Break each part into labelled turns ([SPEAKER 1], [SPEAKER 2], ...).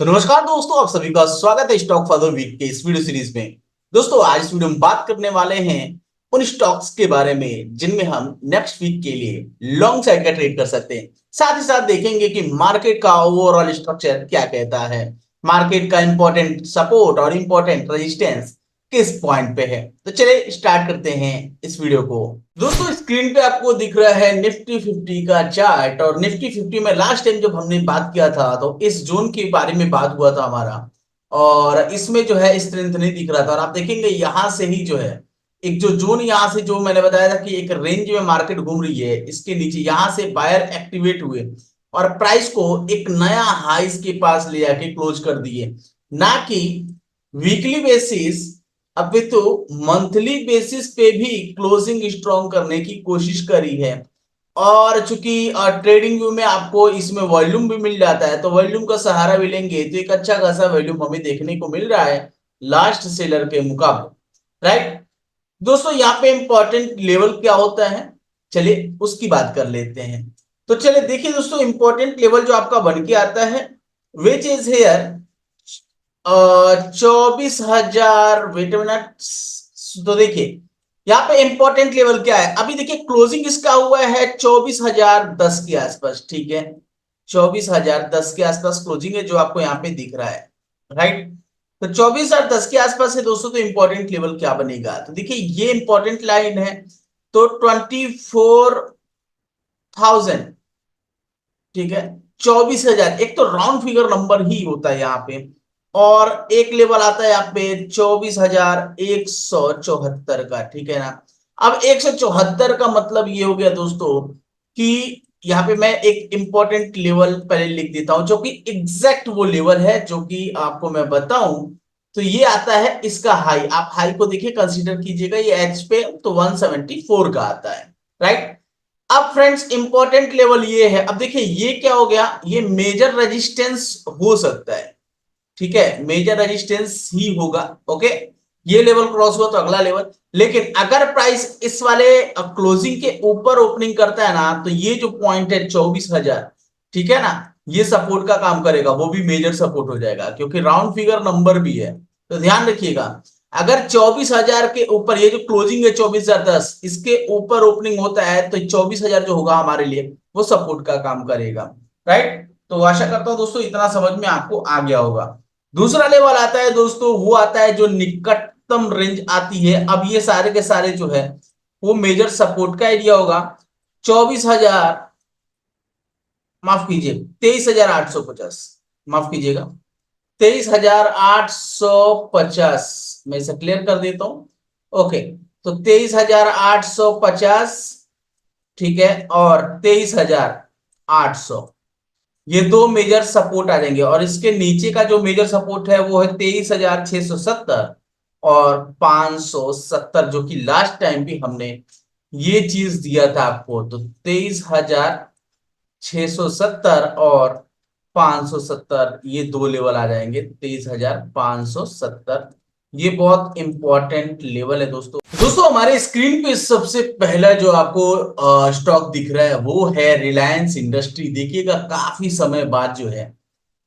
[SPEAKER 1] तो नमस्कार दोस्तों, आप सभी का स्वागत है स्टॉक फॉर द वीक के इस वीडियो सीरीज में। दोस्तों आज इस वीडियो में बात करने वाले हैं उन स्टॉक्स के बारे में जिनमें हम नेक्स्ट वीक के लिए लॉन्ग साइड का ट्रेड कर सकते हैं। साथ ही साथ देखेंगे कि मार्केट का ओवरऑल स्ट्रक्चर क्या कहता है, मार्केट का इंपॉर्टेंट सपोर्ट और इंपॉर्टेंट रेजिस्टेंस किस पॉइंट पे है। तो चलिए स्टार्ट करते हैं इस वीडियो को। दोस्तों स्क्रीन पे आपको दिख रहा है निफ्टी 50 का चार्ट, और निफ्टी 50 में लास्ट टाइम जब हमने बात किया था तो इस जोन के बारे में बात हुआ था हमारा, और इसमें जो है स्ट्रेंथ नहीं दिख रहा था। और आप देखेंगे यहां से ही जो है एक जो जोन, यहां से जो मैंने बताया था कि एक रेंज में मार्केट घूम रही है, इसके नीचे यहां से बायर एक्टिवेट हुए और प्राइस को एक नया हाइस के पास ले जाके क्लोज कर दिए, ना कि वीकली बेसिस अभी तो मंथली बेसिस पे भी क्लोजिंग स्ट्रॉन्ग करने की कोशिश करी है। और चूंकि ट्रेडिंग व्यू में आपको इसमें वॉल्यूम भी मिल जाता है, तो वॉल्यूम का सहारा भी लेंगे तो एक अच्छा खासा वॉल्यूम हमें देखने को मिल रहा है लास्ट सेलर के मुकाबले, राइट। दोस्तों यहाँ पे इंपॉर्टेंट लेवल क्या होता है, चलिए उसकी बात कर लेते हैं। तो चलिए देखिए दोस्तों, इंपॉर्टेंट लेवल जो आपका बन के आता है which is here 24,000। Wait minute. तो देखिए यहाँ पे इंपॉर्टेंट लेवल क्या है, अभी देखिए क्लोजिंग इसका हुआ है 24,010 के आसपास, ठीक है। 24,010 के आसपास क्लोजिंग है जो आपको यहाँ पे दिख रहा है, राइट। तो 24,010 के आसपास है दोस्तों। तो इंपॉर्टेंट लेवल क्या बनेगा, तो देखिए ये इंपॉर्टेंट लाइन है। तो 24,000, ठीक है। 24,000 एक तो राउंड फिगर नंबर ही होता है यहाँ पे, और एक लेवल आता है यहाँ पे 24,174 का, ठीक है ना। अब 174 का मतलब ये हो गया दोस्तों कि यहाँ पे मैं एक इंपॉर्टेंट लेवल पहले लिख देता हूं, जो कि एग्जैक्ट वो लेवल है जो कि आपको मैं बताऊं। तो ये आता है इसका हाई, आप हाई को देखिए, कंसीडर कीजिएगा ये एच पे, तो 174 का आता है, राइट। अब फ्रेंड्स इंपॉर्टेंट लेवल ये है, अब देखिए ये क्या हो गया, ये मेजर रेजिस्टेंस हो सकता है, ठीक है, मेजर रेजिस्टेंस ही होगा। ओके, ये लेवल क्रॉस हुआ तो अगला लेवल। लेकिन अगर प्राइस इस वाले क्लोजिंग के ऊपर ओपनिंग करता है ना, तो ये जो पॉइंट है 24,000, ठीक है ना, ये सपोर्ट का काम करेगा, वो भी मेजर सपोर्ट हो जाएगा क्योंकि राउंड फिगर नंबर भी है। तो ध्यान रखिएगा, अगर 24,000 के ऊपर, ये जो क्लोजिंग है 24,010, इसके ऊपर ओपनिंग होता है तो 24,000 जो होगा हमारे लिए वो सपोर्ट का काम करेगा, राइट। तो आशा करता हूं दोस्तों इतना समझ में आपको आ गया होगा। दूसरा लेवल आता है दोस्तों, वो आता है जो निकटतम रेंज आती है। अब ये सारे के सारे जो है वो मेजर सपोर्ट का एरिया होगा। 24,000, माफ कीजिए 23,850, माफ कीजिएगा 23,850, मैं इसे क्लियर कर देता हूं। ओके, तो 23,850, ठीक है, और 23,800, ये दो मेजर सपोर्ट आ जाएंगे। और इसके नीचे का जो मेजर सपोर्ट है वो है 23,670 और 570, जो कि लास्ट टाइम भी हमने ये चीज दिया था आपको। तो 23,670 और 570, ये दो लेवल आ जाएंगे। 23,570, ये बहुत इंपॉर्टेंट लेवल है दोस्तों। दोस्तों हमारे स्क्रीन पे सबसे पहला जो आपको स्टॉक दिख रहा है वो है रिलायंस इंडस्ट्री। देखिएगा काफी समय बाद जो है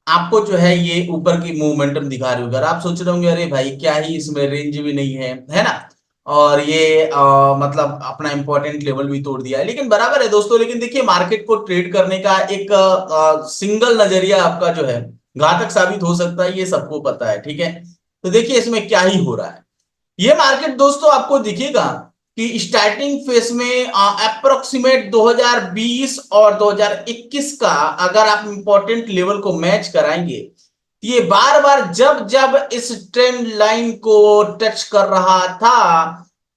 [SPEAKER 1] आपको जो है ये ऊपर की मोमेंटम दिखा रही होगी। आप सोच रहे होंगे अरे भाई क्या ही इसमें रेंज भी नहीं है ना, और ये मतलब अपना इंपॉर्टेंट लेवल भी तोड़ दिया है। लेकिन बराबर है दोस्तों, लेकिन देखिए मार्केट को ट्रेड करने का एक सिंगल नजरिया आपका जो है घातक साबित हो सकता है, ये सबको पता है, ठीक है। तो देखिए इसमें क्या ही हो रहा है। ये मार्केट दोस्तों आपको दिखेगा कि स्टार्टिंग फेस में अप्रोक्सीमेट 2020 और 2021 का अगर आप इंपॉर्टेंट लेवल को मैच कराएंगे, तो ये बार बार जब जब इस ट्रेंड लाइन को टच कर रहा था,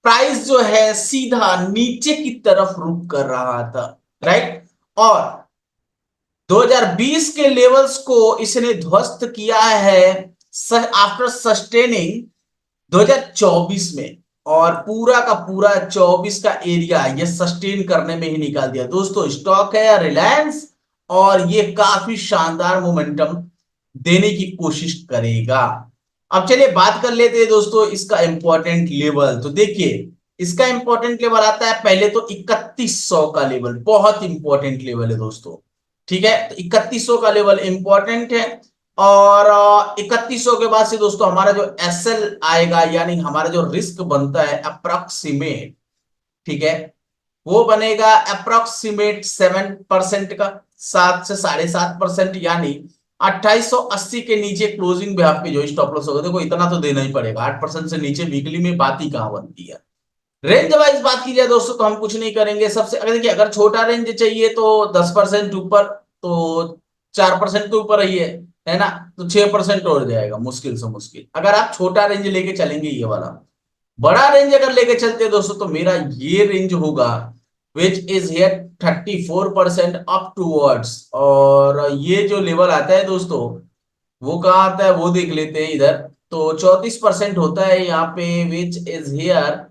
[SPEAKER 1] प्राइस जो है सीधा नीचे की तरफ रुक कर रहा था, राइट। और 2020 के लेवल्स को इसने ध्वस्त किया है आफ्टर सस्टेनिंग 2024 में, और पूरा का पूरा 24 का एरिया ये सस्टेन करने में ही निकाल दिया। दोस्तों स्टॉक है रिलायंस, और ये काफी शानदार मोमेंटम देने की कोशिश करेगा। अब चलिए बात कर लेते हैं दोस्तों इसका इंपॉर्टेंट लेवल। तो देखिए इसका इंपॉर्टेंट लेवल आता है पहले तो 3100 का लेवल, बहुत इंपॉर्टेंट लेवल है दोस्तों, ठीक है। तो 3100 का लेवल इंपॉर्टेंट है। और 3100 के बाद से दोस्तों हमारा जो एसएल आएगा, यानी हमारा जो रिस्क बनता है अप्रोक्सीमेट, ठीक है, वो बनेगा अप्रोक्सीमेट 7% का, 7 से 7.5%, यानी 2880 के नीचे क्लोजिंग भी आपके जो स्टॉप लॉस होगा, देखो इतना तो देना ही पड़ेगा, 8% से नीचे वीकली में बात ही कहां बनती है। रेंज वाइज बात की जाए दोस्तों तो हम कुछ नहीं करेंगे, सबसे अगर देखिए अगर छोटा रेंज चाहिए तो 10% ऊपर, तो 4% के ऊपर ही है ना, तो 6% और जाएगा मुश्किल से मुश्किल, अगर आप छोटा रेंज लेके चलेंगे ये वाला। बड़ा रेंज अगर लेके चलते हैं दोस्तों तो मेरा ये रेंज होगा which is here 34% up towards, और ये जो लेवल आता है दोस्तों वो कहाँ आता है वो देख लेते हैं इधर। तो 34% होता है यहाँ पे, विच इज हियर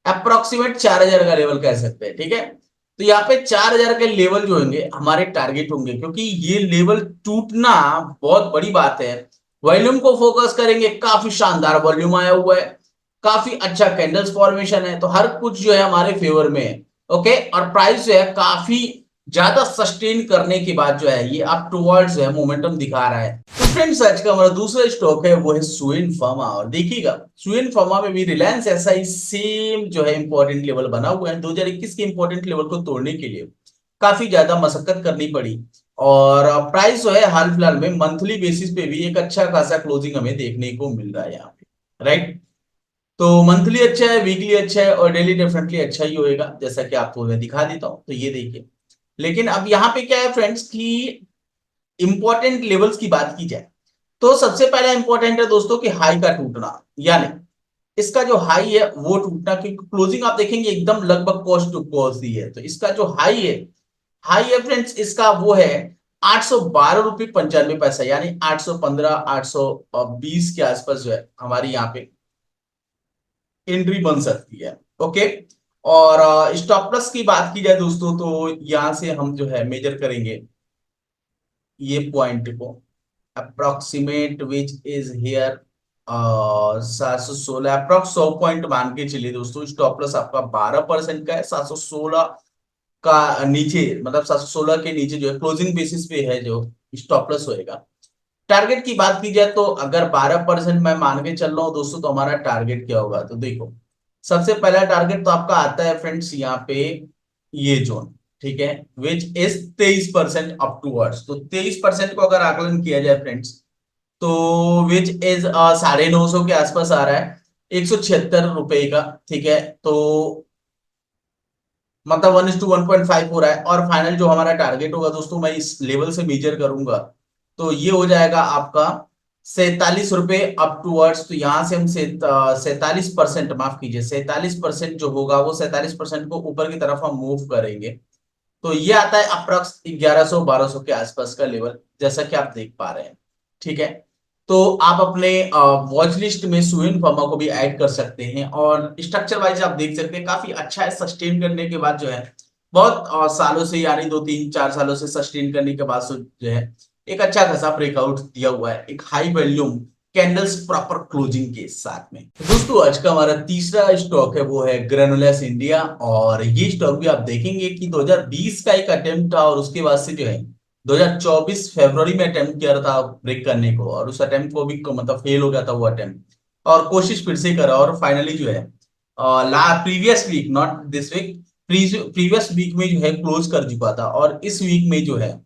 [SPEAKER 1] अप्रोक्सीमेट 4000 का लेवल कह सकते हैं, ठीक है। तो यहाँ पे 4000 के लेवल जो होंगे हमारे टारगेट होंगे, क्योंकि ये लेवल टूटना बहुत बड़ी बात है। वॉल्यूम को फोकस करेंगे, काफी शानदार वॉल्यूम आया हुआ है, काफी अच्छा कैंडल्स फॉर्मेशन है, तो हर कुछ जो है हमारे फेवर में है। ओके, और प्राइस जो है काफी ज्यादा सस्टेन करने के बाद जो है ये अप टुवर्ड्स जो है मोमेंटम दिखा रहा है। तो फ्रेंड्स आज का हमारा दूसरा स्टॉक है वो है सुइन फार्मा, और देखिएगा सुइन फार्मा में भी रिलायंस ऐसा ही सेम जो है इंपॉर्टेंट लेवल बना हुआ है, 2021 के इंपॉर्टेंट लेवल को तोड़ने के लिए काफी ज्यादा मशक्कत करनी पड़ी, और प्राइस जो है हाल फिलहाल में मंथली बेसिस पे भी एक अच्छा खासा क्लोजिंग हमें देखने को मिल रहा है यहाँ पे, राइट। तो मंथली अच्छा है, वीकली अच्छा है, और डेली डेफिनेटली अच्छा ही होएगा, जैसा कि आपको मैं दिखा देता हूं, तो ये देखिए। लेकिन अब यहाँ पे क्या है फ्रेंड्स की इंपॉर्टेंट लेवल्स की बात की जाए तो सबसे पहला इंपॉर्टेंट है दोस्तों कि हाई का टूटना, यानी इसका जो हाई है वो टूटना, क्योंकि क्लोजिंग आप देखेंगे एकदम लगभग कॉस्ट टू कॉस्ट ही है, तो इसका जो हाई है फ्रेंड्स इसका वो है 812 रुपये 95 पैसा, यानी 815 820 के आसपास जो है हमारी यहाँ पे एंट्री बन सकती है। ओके, और स्टॉप लॉस की बात की जाए दोस्तों तो यहां से हम जो है मेजर करेंगे ये पॉइंट को, approximate which is here 716, approx 100 point मान के चलिए दोस्तों, स्टॉप लॉस आपका 12% का है, 716 का नीचे, मतलब 716 के नीचे जो है क्लोजिंग बेसिस पे है जो स्टॉप लॉस होएगा। टारगेट की बात की जाए तो अगर 12% मैं मान के चल रहा हूं दोस्तों, तो हमारा टारगेट क्या होगा, तो देखो सबसे पहला टारगेट तो आपका आता है फ्रेंड्स यहाँ पे ये जोन, ठीक है, विच इज 23% अप टूवर्ड्स, तो 23% को अगर आकलन किया जाए फ्रेंड्स तो विच इज 950 के आसपास आ रहा है, 176 रुपए का, ठीक है। तो मतलब 1:1.5 हो रहा है, और फाइनल जो हमारा टारगेट होगा दोस्तों मैं इस लेवल से मेजर करूंगा तो ये हो जाएगा आपका 47 रुपए अप टूवर्ड्स, तो यहां से हम 47%, माफ कीजिए 47% जो होगा वो 47% को ऊपर की तरफ हम मूव करेंगे, तो ये आता है अप्रॉक्स 1100 1200 के आसपास का लेवल, जैसा कि आप देख पा रहे हैं, ठीक है। तो आप अपने वॉच लिस्ट में सुइन फर्मा को भी ऐड कर सकते हैं, और स्ट्रक्चर वाइज आप देख सकते हैं काफी अच्छा है, सस्टेन करने के बाद जो है बहुत सालों से, यानी 2 3 4 सालों से सस्टेन करने के बाद जो है एक अच्छा खासा ब्रेकआउट दिया हुआ है, एक high volume candles proper closing के साथ में। तो दोस्तों आज का हमारा तीसरा स्टॉक है वो है ग्रेनुलस इंडिया, और ये स्टॉक भी आप देखेंगे कि 2020 का एक अटेम्प्ट था, और उसके बाद से जो है 2024 फरवरी में अटेम्प्ट किया था ब्रेक करने को, और उस अटेम्प्ट को भी मतलब फेल हो गया था वो अटेम्प्ट, और कोशिश फिर से करा, और फाइनली जो है ला previous week, not this week, previous week में जो है क्लोज कर चुका था, और इस वीक में जो है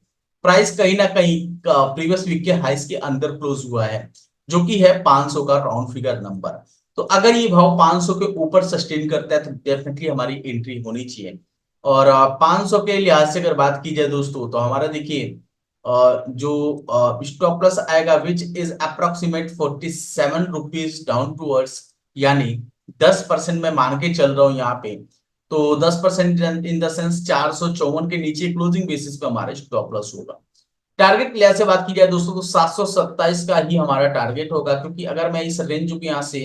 [SPEAKER 1] प्राइस कहीं ना कहीं प्रीवियस वीक के हाइस के अंदर क्लोज हुआ है, जो कि है 500 का राउंड फिगर नंबर। तो अगर ये भाव 500 के ऊपर सस्टेन करता है तो डेफिनेटली हमारी एंट्री होनी चाहिए, और 500 के लिहाज से अगर बात की जाए दोस्तों तो हमारा देखिए जो स्टॉप लॉस आएगा which is approximate 47 rupees down towards, यानी 10% मैं मान के चल रहा हूं यहाँ पे, तो 10% इन द सेंस 454 के नीचे क्लोजिंग बेसिस पे हमारा स्टॉप लॉस होगा। टारगेट के लिहाज से बात की जाए दोस्तों तो 727 का ही हमारा टारगेट होगा, क्योंकि अगर मैं इस रेंज को यहाँ से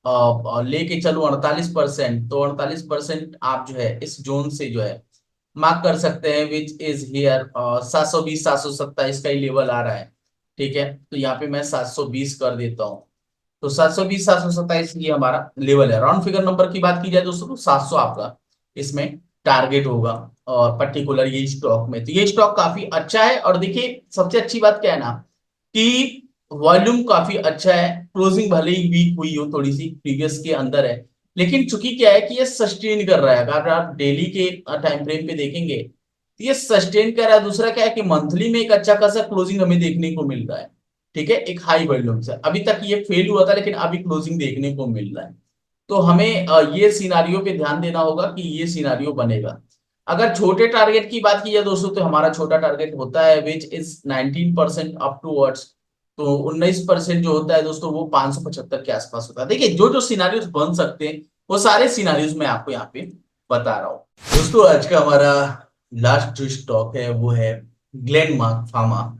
[SPEAKER 1] लेके चलूं 48%, तो 48% आप जो है इस जोन से जो है मार्क कर सकते हैं, विच इज हियर 720 727 का ही लेवल आ रहा है, ठीक है। तो यहाँ पे मैं 720 कर देता हूँ, तो 720 727 ये हमारा लेवल है। राउंड फिगर नंबर की बात की जाए दोस्तों तो 700 आपका इसमें टारगेट होगा, और पर्टिकुलर ये स्टॉक में, तो ये स्टॉक काफी अच्छा है। और देखिए सबसे अच्छी बात क्या है ना कि वॉल्यूम काफी अच्छा है, क्लोजिंग भले ही वीक हुई हो थोड़ी सी प्रीवियस के अंदर है, लेकिन चूंकि क्या है कि ये सस्टेन कर रहा है। अगर आप डेली के टाइम फ्रेम पे देखेंगे तो ये सस्टेन कर रहा है। दूसरा क्या है कि मंथली में एक अच्छा खासा क्लोजिंग हमें देखने को मिल रहा है, ठीक है, एक हाई वॉल्यूम से। अभी तक ये फेल हुआ था लेकिन अभी क्लोजिंग देखने को मिल रहा है। तो हमें ये सिनारियो पे ध्यान देना होगा कि ये सिनारियो बनेगा। अगर छोटे टारगेट की बात की जाए दोस्तों, तो हमारा छोटा टारगेट होता है विच इज 19% अप टूवर्ड्स। तो 19% जो होता है दोस्तों वो 575 के आसपास होता है। देखिए जो जो सिनारियोस बन सकते हैं वो सारे सिनारियोस मैं आपको यहाँ पे बता रहा हूँ। दोस्तों आज का हमारा लास्ट जो स्टॉक है वो है ग्लेनमार्क फार्मा।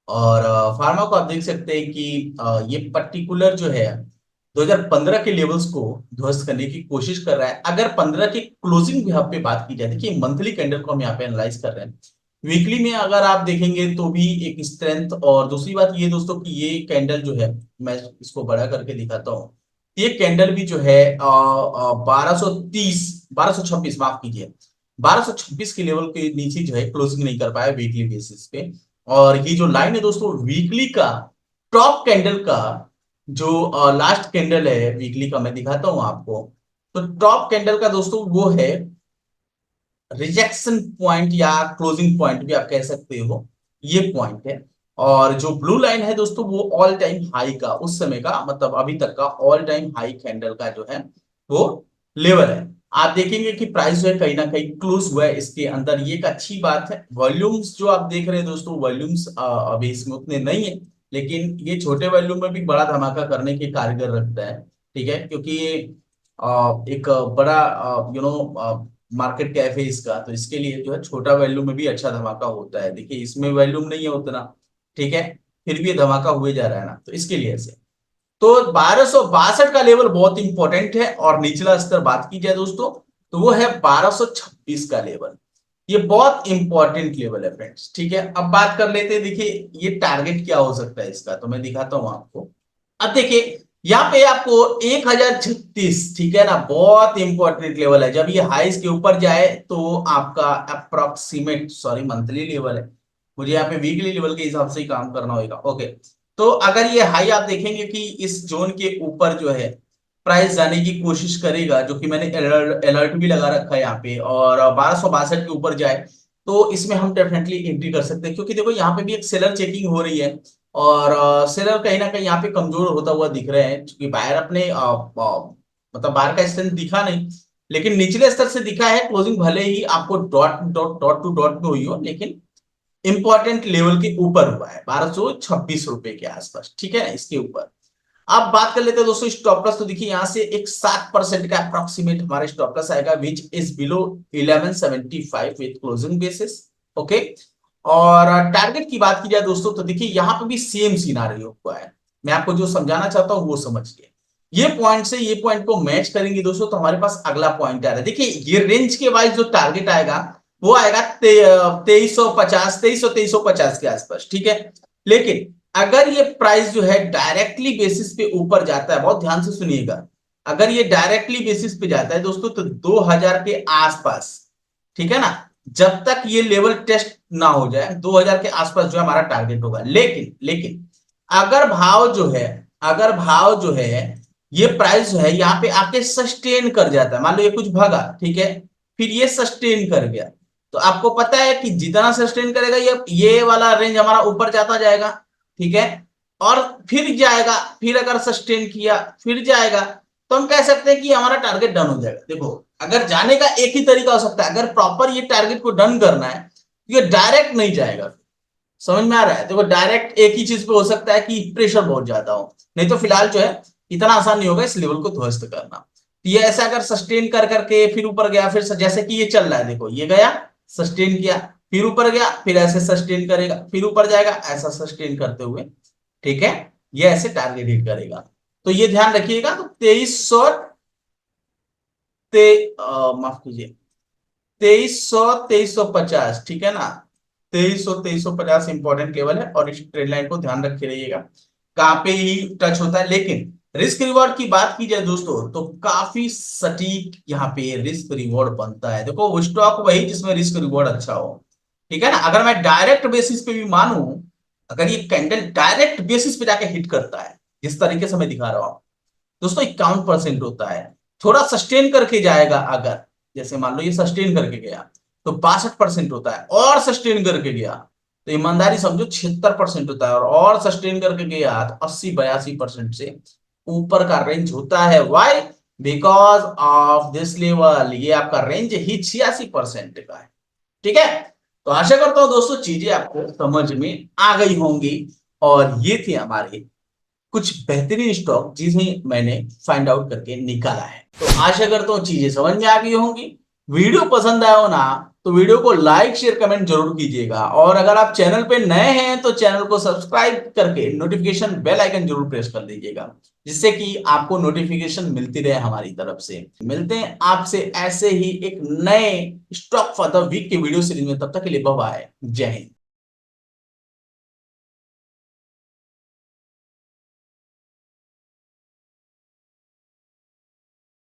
[SPEAKER 1] और फार्मा को आप देख सकते हैं कि ये पर्टिकुलर जो है 2015 के लेवल्स को ध्वस्त करने की कोशिश कर रहा है। अगर 15 की क्लोजिंग भी यहाँ पे बात की जाए, देखिए मंथली कैंडल को हम यहाँ पे एनालाइज कर रहे हैं। वीकली में अगर आप देखेंगे तो भी एक स्ट्रेंथ। और दूसरी बात ये दोस्तों कि ये कैंडल जो है, मैं इसको बड़ा करके दिखाता हूँ, ये कैंडल भी जो है 1230 1226, माफ कीजिए, 1226 के लेवल के नीचे जो है क्लोजिंग नहीं कर पाया वीकली बेसिस पे। और ये जो लाइन है दोस्तों वीकली का टॉप कैंडल का जो लास्ट कैंडल है वीकली का, मैं दिखाता हूं आपको। तो टॉप कैंडल का दोस्तों वो है रिजेक्शन पॉइंट या क्लोजिंग पॉइंट भी आप कह सकते हो, ये पॉइंट है। और जो ब्लू लाइन है दोस्तों वो ऑल टाइम हाई का, उस समय का मतलब अभी तक का ऑल टाइम हाई कैंडल का जो है वो लेवल है। आप देखेंगे कि प्राइस जो है कहीं ना कहीं क्लोज हुआ है इसके अंदर, ये एक अच्छी बात है। वॉल्यूम्स जो आप देख रहे हैं दोस्तों, वॉल्यूम्स अभी इसमें उतने नहीं है, लेकिन ये छोटे वॉल्यूम में भी बड़ा धमाका करने के कारगर रखता है, ठीक है, क्योंकि ये एक बड़ा मार्केट कैफ है इसका, तो इसके लिए जो है छोटा वैल्यूम में भी अच्छा धमाका होता है। देखिए इसमें वैल्यूम नहीं है उतना, ठीक है, फिर भी ये धमाका हुए जा रहा है ना, तो इसके लिए ऐसे। तो 1262 का लेवल बहुत इंपॉर्टेंट है। और निचला स्तर बात की जाए दोस्तों तो वो है 1226 का लेवल। ये बहुत इंपॉर्टेंट लेवल है फ्रेंड्स, ठीक है। अब बात कर लेते हैं, देखिए ये टारगेट क्या हो सकता है इसका, तो मैं दिखाता हूं आपको। अब देखिए यहाँ पे आपको 1036, ठीक है ना, बहुत इंपॉर्टेंट लेवल है। जब ये हाइस के ऊपर जाए तो आपका अप्रोक्सीमेट, सॉरी मंथली लेवल है, मुझे यहाँ पे वीकली लेवल के हिसाब से ही काम करना होगा, ओके। तो अगर ये हाई आप देखेंगे कि इस जोन के ऊपर जो है प्राइस जाने की कोशिश करेगा, जो कि मैंने अलर्ट भी लगा रखा है यहाँ पे, और 1262 के ऊपर जाए तो इसमें हम डेफिनेटली एंट्री कर सकते हैं। क्योंकि देखो यहाँ पे भी एक सेलर चेकिंग हो रही है, और सेलर कहीं ना कहीं यहाँ पे कमजोर होता हुआ दिख रहे हैं, क्योंकि बायर अपने मतलब बायर का स्ट्रेंथ दिखा नहीं, लेकिन निचले स्तर से दिखा है। क्लोजिंग भले ही आपको dot dot dot to dot में हुई हो, लेकिन इंपॉर्टेंट लेवल के ऊपर हुआ है 1226 रुपए के आसपास, ठीक है, इसके ऊपर। अब बात कर लेते हैं दोस्तों स्टॉप लॉस। तो देखिए यहां से एक 7% का अप्रोक्सीमेट हमारा स्टॉप लॉस आएगा, which is below 1175 with closing basis, okay. और टारगेट की बात की जाए दोस्तों तो देखिए यहां पे भी सेम सिनारियो हुआ है। मैं आपको जो समझाना चाहता हूं वो समझिए। ये पॉइंट से ये पॉइंट को मैच करेंगे दोस्तों तो हमारे पास अगला पॉइंट आ रहा है। देखिए ये रेंज के वाइज जो टारगेट आएगा वो आएगा 2350, 2350 के आसपास, ठीक है। लेकिन अगर ये प्राइस जो है डायरेक्टली बेसिस पे ऊपर जाता है, बहुत ध्यान से सुनिएगा, अगर ये डायरेक्टली बेसिस पे जाता है दोस्तों तो 2000 के आसपास, ठीक है ना, जब तक ये लेवल टेस्ट ना हो जाए 2000 के आसपास जो है हमारा टारगेट होगा। लेकिन लेकिन अगर भाव जो है, अगर भाव जो है ये प्राइस जो है यहाँ पे आके सस्टेन कर जाता है, मान लो ये कुछ भागा, ठीक है, फिर ये सस्टेन कर गया, तो आपको पता है कि जितना सस्टेन करेगा ये वाला रेंज हमारा ऊपर जाता जाएगा, ठीक है, और फिर जाएगा, फिर अगर सस्टेन किया फिर जाएगा, तो हम कह सकते हैं कि हमारा टारगेट डन हो जाएगा। देखो अगर जाने का एक ही तरीका हो सकता है, अगर प्रॉपर ये टारगेट को डन करना है तो ये डायरेक्ट नहीं जाएगा। समझ में आ रहा है? देखो डायरेक्ट एक ही चीज पे हो सकता है कि प्रेशर बहुत ज्यादा हो, नहीं तो फिलहाल जो है इतना आसान नहीं होगा इस लेवल को ध्वस्त करना। तो ये ऐसा अगर सस्टेन कर करके फिर ऊपर गया, फिर जैसे कि ये चल रहा है, देखो ये गया सस्टेन किया, फिर ऊपर गया, फिर ऐसे सस्टेन करेगा, फिर ऊपर जाएगा, ऐसा सस्टेन करते हुए, ठीक है, ये ऐसे टारगेट हिट करेगा। तो ये ध्यान रखिएगा। तो 2300 माफ कीजिए, 2350, ठीक है ना, 2350 इंपॉर्टेंट लेवल है, और इस ट्रेड लाइन को ध्यान रखे रहिएगा कहां पे ही टच होता है। लेकिन रिस्क रिवॉर्ड की बात की जाए दोस्तों तो काफी सटीक यहाँ पे रिस्क रिवॉर्ड बनता है। देखो वो स्टॉक वही जिसमें रिस्क रिवॉर्ड अच्छा हो, ठीक है ना। अगर मैं डायरेक्ट बेसिस पे भी मानूं अगर ये कैंडल डायरेक्ट बेसिस पे जाके हिट करता है, जिस तरीके से मैं दिखा रहा हूं दोस्तों, 51% होता है। थोड़ा सस्टेन करके जाएगा अगर, जैसे मान लो ये सस्टेन करके गया तो 62% होता है, और सस्टेन करके गया तो ईमानदारी समझो 76% होता है, और सस्टेन करके गया तो 80-82% से ऊपर का रेंज होता है। Why? Because of this level, ये आपका रेंज ही 86% का है। ठीक है, तो आशा करता हूं दोस्तों चीजें आपको समझ में आ गई होंगी, और ये थी हमारे कुछ बेहतरीन स्टॉक जिन्हें मैंने फाइंड आउट करके निकाला है। तो आशा करता हूँ चीजें समझ में आ गई होंगी। वीडियो पसंद आया हो ना तो वीडियो को लाइक शेयर कमेंट जरूर कीजिएगा, और अगर आप चैनल पे नए हैं तो चैनल को सब्सक्राइब करके नोटिफिकेशन बेल आइकन जरूर प्रेस कर दीजिएगा, जिससे कि आपको नोटिफिकेशन मिलती रहे हमारी तरफ से। मिलते हैं आपसे ऐसे ही एक नए स्टॉक फॉर द वीक के वीडियो सीरीज में, तब तक के लिए बाय बाय, जय हिंद।